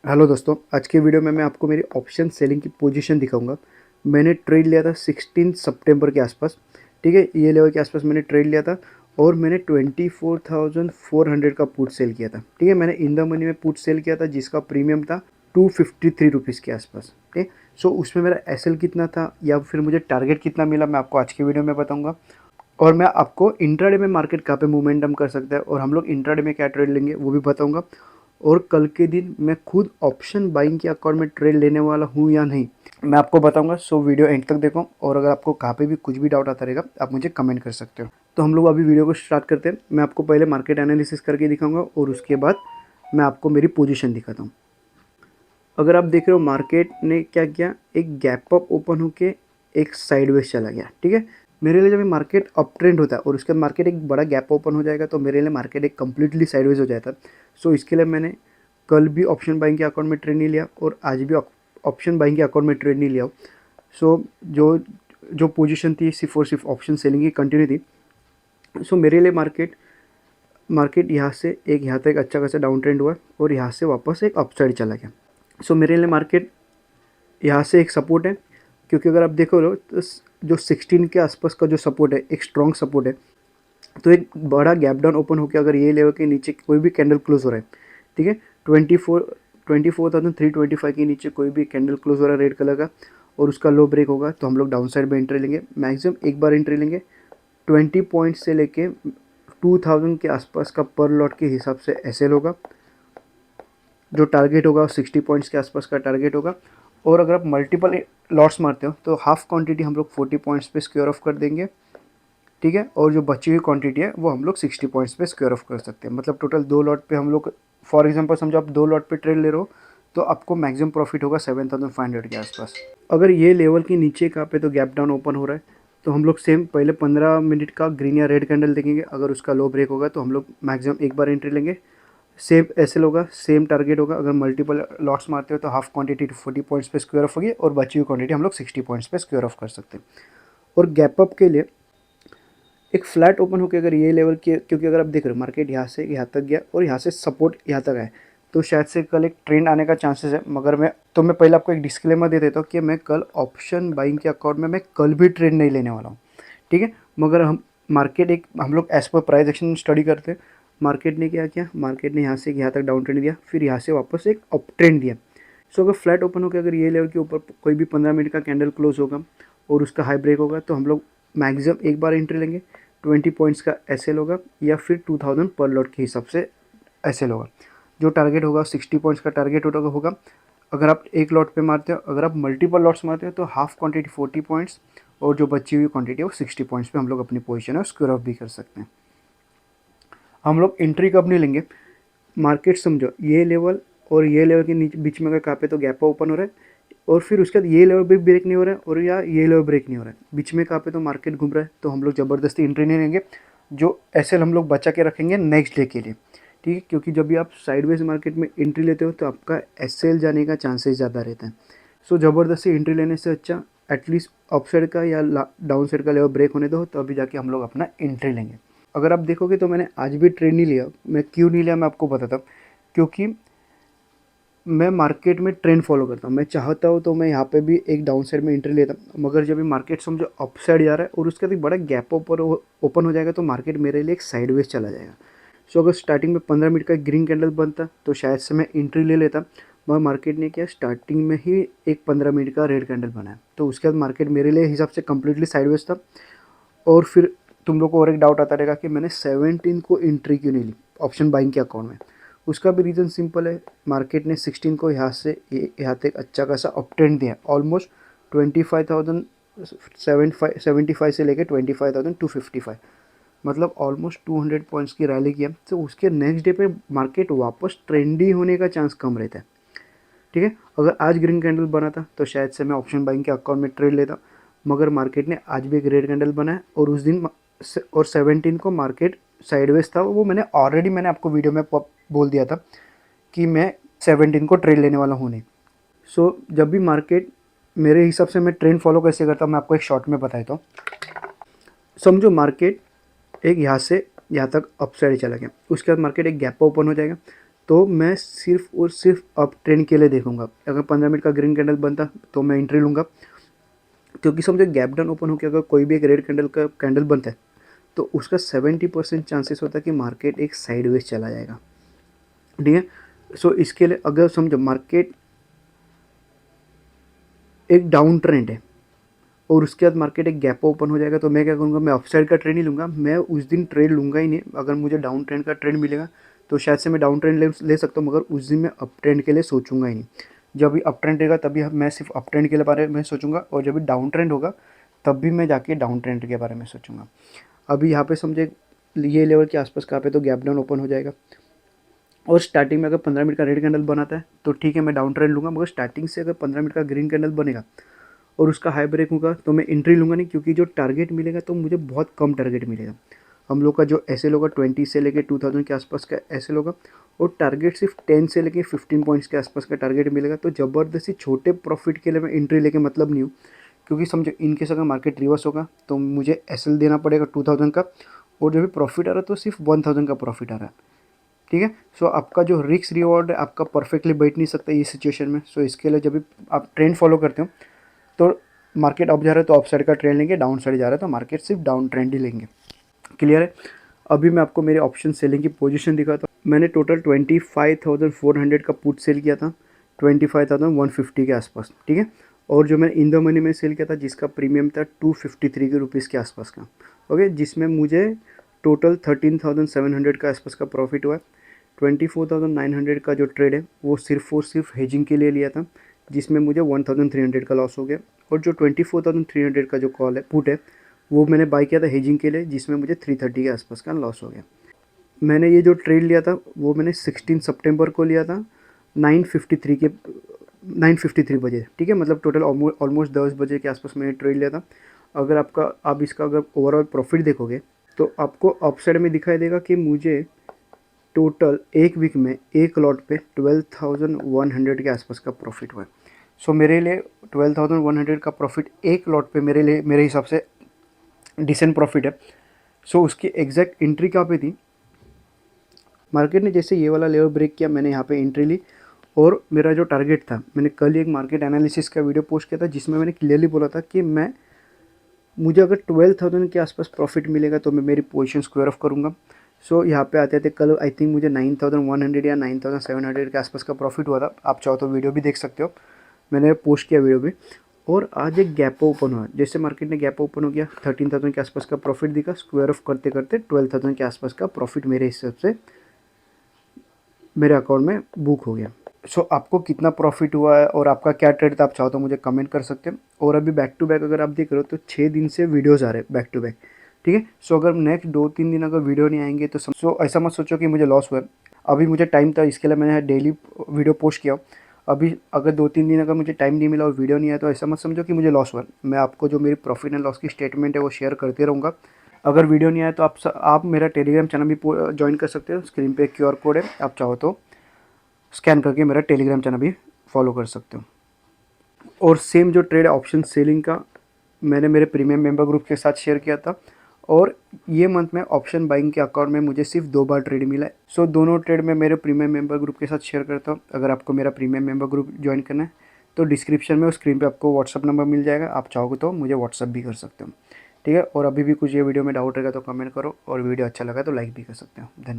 Hello दोस्तों, आज के वीडियो में मैं आपको मेरी ऑप्शन सेलिंग की पोजीशन दिखाऊंगा। मैंने ट्रेड लिया था 16 सितंबर के आसपास। ठीक है, ये लेवल के आसपास मैंने ट्रेड लिया था और मैंने 24,400 का पुट सेल किया था। ठीक है, मैंने इन द मनी में पुट सेल किया था जिसका प्रीमियम था 253 रुपीज़ के आसपास। ठीक है, सो उसमें मेरा एसएल कितना था या फिर मुझे टारगेट कितना मिला मैं आपको आज की वीडियो में बताऊँगा। और मैं आपको इंट्राडे में मार्केट कहाँ पे मोमेंटम कर सकता है और हम लोग इंट्राडे में क्या ट्रेड लेंगे वो भी बताऊंगा। और कल के दिन मैं खुद ऑप्शन बाइंग के अकाउंट में ट्रेड लेने वाला हूँ या नहीं मैं आपको बताऊंगा। सो वीडियो एंड तक देखो और अगर आपको कहाँ पे भी कुछ भी डाउट आता रहेगा आप मुझे कमेंट कर सकते हो। तो हम लोग अभी वीडियो को स्टार्ट करते हैं। मैं आपको पहले मार्केट एनालिसिस करके दिखाऊंगा और उसके बाद मैं आपको मेरी पोजीशन दिखाता हूँ। अगर आप देख रहे हो मार्केट ने क्या किया, एक गैप अप ओपन होके एक साइडवेज चला गया। ठीक है, मेरे लिए जब मार्केट अप ट्रेंड होता है और उसके बाद मार्केट एक बड़ा गैप ओपन हो जाएगा तो मेरे लिए मार्केट एक कम्प्लीटली साइडवेज हो जाता है। सो इसके लिए मैंने कल भी ऑप्शन बाइंग के अकाउंट में ट्रेड नहीं लिया और आज भी ऑप्शन बाइंग के अकाउंट में ट्रेड नहीं लिया। सो जो जो पोजीशन थी सिर्फ ऑप्शन सेलिंग की कंटिन्यू थी। सो मेरे लिए मार्केट मार्केट यहाँ से एक यहाँ तक अच्छा खासा डाउन ट्रेंड हुआ और यहाँ से वापस एक अपसाइड चला गया। सो मेरे लिए मार्केट यहाँ से एक सपोर्ट है, क्योंकि अगर आप देखो लो तो जो 16 के आसपास का जो सपोर्ट है एक स्ट्रॉन्ग सपोर्ट है। तो एक बड़ा गैप डाउन ओपन होकर अगर ये लेवल के नीचे कोई भी कैंडल क्लोज हो रहा है, ठीक है, 24,325 के नीचे कोई भी कैंडल क्लोज हो रहा है रेड कलर का और उसका लो ब्रेक होगा तो हम लोग डाउन साइड में एंट्री लेंगे। मैक्सिमम एक बार एंट्री लेंगे 20 पॉइंट से लेके 2000 के आसपास का पर लॉट के हिसाब से एसएल होगा। जो टारगेट होगा 60 पॉइंट्स के आसपास का टारगेट होगा। और अगर आप मल्टीपल लॉट्स मारते हो तो हाफ क्वांटिटी हम लोग 40 पॉइंट्स पे स्क्वायर ऑफ कर देंगे। ठीक है, और जो बची हुई क्वांटिटी है वो हम लोग 60 पॉइंट्स पे स्क्वायर ऑफ कर सकते हैं। मतलब टोटल दो लॉट पे हम लोग, फॉर एग्जांपल समझो आप दो लॉट पे ट्रेड ले रहे हो तो आपको मैक्सिमम प्रॉफिट होगा 7,500 के आसपास। अगर ये लेवल के नीचे का पे तो गैप डाउन ओपन हो रहा है तो हम लोग सेम पहले 15 मिनट का ग्रीन या रेड कैंडल देखेंगे। अगर उसका लो ब्रेक होगा तो हम लोग मैक्सिमम एक बार एंट्री लेंगे। सेम एसएल होगा, सेम टारगेट होगा। अगर मल्टीपल लॉट्स मारते हो तो हाफ क्वांटिटी 40 पॉइंट्स पे स्क्वायर ऑफ होगी और बची हुई क्वांटिटी हम लोग 60 पॉइंट्स पे स्क्वायर ऑफ कर सकते हैं। और गैप अप के लिए एक फ्लैट ओपन होकर अगर ये लेवल के, क्योंकि अगर आप देख रहे हो मार्केट यहाँ से यहाँ तक गया और यहाँ से सपोर्ट यहाँ तक आया तो शायद से कल एक ट्रेंड आने का चांसेस है। मगर मैं पहले आपको एक डिस्क्लेमर दे देता हूँ कि मैं कल ऑप्शन बाइंग के अकाउंट में मैं कल भी ट्रेंड नहीं लेने वाला हूँ। ठीक है, मगर हम लोग as per price action study करते हैं। मार्केट ने क्या किया, मार्केट ने यहाँ से यहाँ तक डाउन ट्रेंड दिया, फिर यहाँ से वापस एक अप ट्रेंड दिया। सो अगर फ्लैट ओपन होकर अगर ये लेवल के ऊपर कोई भी 15 मिनट का कैंडल क्लोज होगा और उसका हाई ब्रेक होगा तो हम लोग मैक्सिमम एक बार एंट्री लेंगे। 20 पॉइंट्स का एसएल होगा या फिर 2000 पर लॉट के हिसाब से एसएल होगा। जो टारगेट होगा 60 पॉइंट्स का टारगेट होगा। अगर आप एक लॉट पे मारते हो, अगर आप मल्टीपल लॉट्स मारते हो तो हाफ क्वांटिटी 40 पॉइंट्स और जो बची हुई क्वांटिटी है वो 60 पॉइंट्स पे हम लोग अपनी पोजीशन है स्क्वायर ऑफ भी कर सकते हैं। हम लोग एंट्री कब नहीं लेंगे, मार्केट समझो ये लेवल और ये लेवल के नीचे बीच में अगर कहाँ पे तो गैप ओपन हो रहा है और फिर उसके बाद ये लेवल भी ब्रेक नहीं हो रहा है और या ये लेवल ब्रेक नहीं हो रहा है, बीच में कहाँ पे तो मार्केट घूम रहा है तो हम लोग ज़बरदस्ती एंट्री नहीं लेंगे। जो एसएल हम लोग बचा के रखेंगे नेक्स्ट डे के लिए। ठीक है, क्योंकि जब भी आप साइडवेज मार्केट में एंट्री लेते हो तो आपका एसएल जाने का चांसेस ज़्यादा रहता है। सो ज़बरदस्ती एंट्री लेने से अच्छा एटलीस्ट अपसाइड का या डाउन साइड का लेवल ब्रेक होने दो तो अभी जाके हम लोग अपना एंट्री लेंगे। अगर आप देखोगे तो मैंने आज भी ट्रेड नहीं लिया। मैं क्यों नहीं लिया मैं आपको बताता हूँ। क्योंकि मैं मार्केट में ट्रेंड फॉलो करता हूँ। मैं चाहता हूँ तो मैं यहाँ पे भी एक डाउन साइड में एंट्री लेता हूँ, मगर जब भी मार्केट समझो अप साइड जा रहा है और उसके बाद एक बड़ा गैप ओपन हो जाएगा तो मार्केट मेरे लिए एक साइडवेज चला जाएगा। सो अगर स्टार्टिंग में 15 मिनट का ग्रीन कैंडल बनता तो शायद से मैं एंट्री ले लेता, मगर मार्केट ने क्या स्टार्टिंग में ही एक 15 मिनट का रेड कैंडल बनाया तो उसके बाद मार्केट मेरे लिए हिसाब से कम्प्लीटली साइडवेज था। और फिर तुम लोग को और एक डाउट आता रहेगा कि मैंने 17 को एंट्री क्यों नहीं ली ऑप्शन बाइंग के अकाउंट में। उसका भी रीज़न सिंपल है, मार्केट ने 16 को यहाँ से यहाँ तक अच्छा खासा अप ट्रेंड दिया। ऑलमोस्ट 25,075 से लेकर 25,255, मतलब ऑलमोस्ट 200 पॉइंट्स की रैली किया। तो उसके नेक्स्ट डे पे मार्केट वापस ट्रेंडी होने का चांस कम रहता है। ठीक है, अगर आज ग्रीन कैंडल बना था तो शायद से मैं ऑप्शन बाइंग के अकाउंट में ट्रेड लेता, मगर मार्केट ने आज भी एक रेड कैंडल बनाया और उस दिन और 17 को मार्केट साइडवेज था। वो मैंने आपको वीडियो में बोल दिया था कि मैं 17 को ट्रेड लेने वाला हूँ नहीं। सो जब भी मार्केट, मेरे हिसाब से मैं ट्रेंड फॉलो कैसे करता हूँ मैं आपको एक शॉर्ट में बताता हूँ। समझो मार्केट एक यहाँ से यहाँ तक अपसाइड चला गया, उसके बाद मार्केट एक गैप ओपन हो जाएगा तो मैं सिर्फ और सिर्फ अप ट्रेंड के लिए देखूंगा। अगर 15 मिनट का ग्रीन कैंडल बनता तो मैं एंट्री लूँगा, क्योंकि समझो गैप डाउन ओपन होकर अगर कोई भी एक रेड कैंडल का कैंडल बनता है तो उसका 70% चांसेस होता है कि मार्केट एक साइडवेज चला जाएगा। ठीक है, सो इसके लिए अगर समझो मार्केट एक डाउन ट्रेंड है और उसके बाद मार्केट एक गैप ओपन हो जाएगा तो मैं क्या करूँगा, मैं अपसाइड का ट्रेंड ही लूँगा। मैं उस दिन ट्रेड लूँगा ही नहीं। अगर मुझे डाउन ट्रेंड का ट्रेंड मिलेगा तो शायद से मैं डाउन ट्रेंड ले सकता हूँ, मगर उस दिन मैं अप ट्रेंड के लिए सोचूंगा ही नहीं। जब भी अप ट्रेंड रहेगा तभी मैं सिर्फ अप ट्रेंड के बारे में सोचूंगा, और जब भी डाउन ट्रेंड होगा तब भी मैं जाके डाउन ट्रेंड के बारे में सोचूंगा। अभी यहाँ पे समझे ये लेवल के आसपास कहाँ पे तो गैप डाउन ओपन हो जाएगा, और स्टार्टिंग में अगर 15 मिनट का रेड कैंडल बनाता है तो ठीक है मैं डाउन ट्रेंड लूँगा, मगर स्टार्टिंग से अगर 15 मिनट का ग्रीन कैंडल बनेगा और उसका हाई ब्रेक होगा तो मैं एंट्री लूँगा नहीं, क्योंकि जो टारगेट मिलेगा तो मुझे बहुत कम टारगेट मिलेगा। हम लोग का जो एसएल होगा 20 से लेके 2000 के आसपास का एसएल होगा, और टारगेट सिर्फ 10 से लेके 15 पॉइंट्स के आसपास का टारगेट मिलेगा। तो ज़बरदस्ती छोटे प्रॉफिट के लिए मैं एंट्री लेके मतलब नहीं हूँ, क्योंकि समझो इनकेस अगर मार्केट रिवर्स होगा तो मुझे एसएल देना पड़ेगा 2000 का, और जो भी प्रॉफिट आ रहा है तो सिर्फ 1000 का प्रॉफिट आ रहा है। ठीक है, सो आपका जो रिस्क रिवॉर्ड है आपका परफेक्टली बैठ नहीं सकता इस सिचुएशन में। सो इसके लिए जब भी आप ट्रेंड फॉलो करते हो तो मार्केट अप जा रहा है तो अप साइड का ट्रेंड लेंगे, डाउन साइड जा रहा है तो मार्केट सिर्फ डाउन ट्रेंड ही लेंगे। क्लियर है। अभी मैं आपको मेरे ऑप्शन सेलिंग की पोजीशन दिखाता हूँ। मैंने टोटल 25,400 का पुट सेल किया था 25,150 के आसपास। ठीक है, और जो मैंने इन द मनी में सेल किया था जिसका प्रीमियम था 253 के रुपीज़ के आसपास का। ओके, जिसमें मुझे टोटल 13,700 का आसपास का प्रॉफिट हुआ है। 24,900 का जो ट्रेड है वो सिर्फ और सिर्फ हेजिंग के लिए लिया था, जिसमें मुझे 1,300 का लॉस हो गया। और जो 24,300 का जो कॉल है पुट है वो मैंने बाई किया था हेजिंग के लिए, जिसमें मुझे 330 के आसपास का लॉस हो गया। मैंने ये जो ट्रेड लिया था वो मैंने 16 सितंबर को लिया था 9:53 बजे। ठीक है, मतलब टोटल ऑलमोस्ट 10 बजे के आसपास मैंने ट्रेड लिया था। अगर आप इसका अगर ओवरऑल प्रॉफिट देखोगे तो आपको अपसाइड में दिखाई देगा कि मुझे टोटल एक वीक में एक लॉट पे 12,100 के आसपास का प्रॉफिट हुआ है। सो मेरे लिए 12,100 का प्रॉफिट एक लॉट पे मेरे हिसाब से डिसेंट प्रॉफिट है। सो उसकी एग्जैक्ट एंट्री कहाँ पे थी, मार्केट ने जैसे ये वाला लेवल ब्रेक किया मैंने यहाँ पे एंट्री ली, और मेरा जो टारगेट था मैंने कल ही एक मार्केट एनालिसिस का वीडियो पोस्ट किया था जिसमें मैंने क्लियरली बोला था कि मुझे अगर 12,000 के आसपास प्रॉफिट मिलेगा तो मैं मेरी पोजीशन स्क्वायर ऑफ करूँगा। सो यहाँ पे आते थे कल आई थिंक मुझे 9,100 या 9,700 के आसपास का प्रॉफिट हुआ था। आप चाहो तो वीडियो भी देख सकते हो, मैंने पोस्ट किया वीडियो भी। और आज एक गैप ओपन हुआ, जैसे मार्केट ने गैप ओपन हो गया 13,000 के आसपास का प्रॉफिट दिखा, स्क्वायर ऑफ करते करते 12,000 के आसपास का प्रॉफिट मेरे हिसाब से मेरे अकाउंट में बुक हो गया। सो आपको कितना प्रॉफिट हुआ है और आपका क्या ट्रेड था आप चाहो तो मुझे कमेंट कर सकते हो। और अभी बैक टू बैक अगर आप देख रहे हो तो 6 दिन से वीडियोज़ आ रहे हैं बैक टू बैक। ठीक है, सो अगर नेक्स्ट 2-3 दिन अगर वीडियो नहीं आएंगे तो ऐसा मत सोचो कि मुझे लॉस हुआ है। अभी मुझे टाइम था इसके लिए मैंने डेली वीडियो पोस्ट किया। अभी अगर 2-3 दिन अगर मुझे टाइम नहीं मिला और वीडियो नहीं आया तो ऐसा मत समझो कि मुझे लॉस हुआ। मैं आपको जो मेरी प्रॉफिट एंड लॉस की स्टेटमेंट है वो शेयर करते रहूँगा। अगर वीडियो नहीं आया तो आप मेरा टेलीग्राम चैनल भी ज्वाइन कर सकते हो। स्क्रीन पे QR कोड है, आप चाहो तो स्कैन करके मेरा टेलीग्राम चैनल भी फॉलो कर सकते हो। और सेम जो ट्रेड ऑप्शन सेलिंग का मैंने मेरे प्रीमियम मेंबर ग्रुप के साथ शेयर किया था, और ये मंथ में ऑप्शन बाइंग के अकाउंट में मुझे सिर्फ 2 बार ट्रेड मिला है। सो दोनों ट्रेड में मेरे प्रीमियम मेंबर ग्रुप के साथ शेयर करता हूँ। अगर आपको मेरा प्रीमियम मेंबर ग्रुप ज्वाइन करना है तो डिस्क्रिप्शन में और स्क्रीन पे आपको व्हाट्सअप नंबर मिल जाएगा, आप चाहोगे तो मुझे व्हाट्सअप भी कर सकते हो। ठीक है, और अभी भी कुछ ये वीडियो में डाउट रहेगा तो कमेंट करो, और वीडियो अच्छा लगा तो लाइक भी कर सकते हो। धन्यवाद।